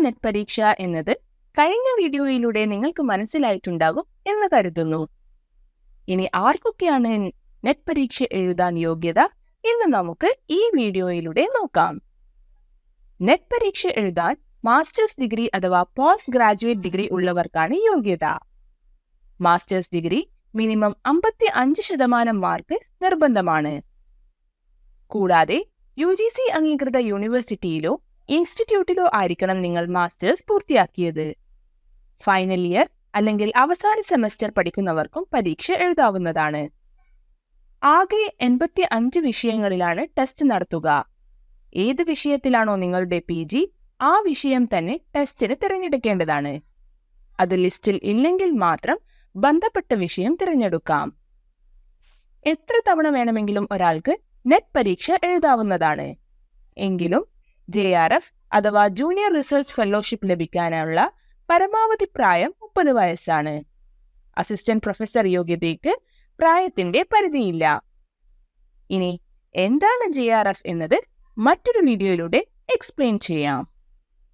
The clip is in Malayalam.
നെറ്റ് പരീക്ഷ എന്നത് കഴിഞ്ഞ വീഡിയോയിലൂടെ നിങ്ങൾക്ക് മനസ്സിലായിട്ടുണ്ടാകും എന്ന് കരുതുന്നു. ഇനി ആർക്കൊക്കെയാണ് നെറ്റ് പരീക്ഷ എഴുതാൻ യോഗ്യത എന്ന് നമുക്ക് ഈ വീഡിയോയിലൂടെ നോക്കാം. നെറ്റ് പരീക്ഷ എഴുതാൻ മാസ്റ്റേഴ്സ് ഡിഗ്രി അഥവാ പോസ്റ്റ് ഗ്രാജുവേറ്റ് ഡിഗ്രി ഉള്ളവർക്കാണ് യോഗ്യത. മാസ്റ്റേഴ്സ് ഡിഗ്രി മിനിമം 55% മാർക്ക് നിർബന്ധമാണ്. കൂടാതെ UGC അംഗീകൃത യൂണിവേഴ്സിറ്റിയിലോ ഇൻസ്റ്റിറ്റ്യൂട്ടിലോ ആയിരിക്കണം നിങ്ങൾ മാസ്റ്റേഴ്സ് പൂർത്തിയാക്കിയത്. ഫൈനൽ ഇയർ അല്ലെങ്കിൽ അവസാന സെമസ്റ്റർ പഠിക്കുന്നവർക്കും പരീക്ഷ എഴുതാവുന്നതാണ്. ആകെ 85 വിഷയങ്ങളിലാണ് ടെസ്റ്റ് നടത്തുക. ഏത് വിഷയത്തിലാണോ നിങ്ങളുടെ PG, ആ വിഷയം തന്നെ ടെസ്റ്റിന് തിരഞ്ഞെടുക്കേണ്ടതാണ്. അത് ലിസ്റ്റിൽ ഇല്ലെങ്കിൽ മാത്രം ബന്ധപ്പെട്ട വിഷയം തിരഞ്ഞെടുക്കാം. എത്ര തവണ വേണമെങ്കിലും ഒരാൾക്ക് നെറ്റ് പരീക്ഷ എഴുതാവുന്നതാണ്. എങ്കിലും JRF അഥവാ ജൂനിയർ റിസർച്ച് ഫെലോഷിപ്പ് ലഭിക്കാനുള്ള പരമാവധി പ്രായം 30 വയസ്സാണ്. അസിസ്റ്റന്റ് പ്രൊഫസർ യോഗ്യതയ്ക്ക് പ്രായത്തിന്റെ പരിധിയില്ല. ഇനി എന്താണ് JRF എന്നത് മറ്റൊരു വീഡിയോയിലൂടെ എക്സ്പ്ലെയിൻ ചെയ്യാം.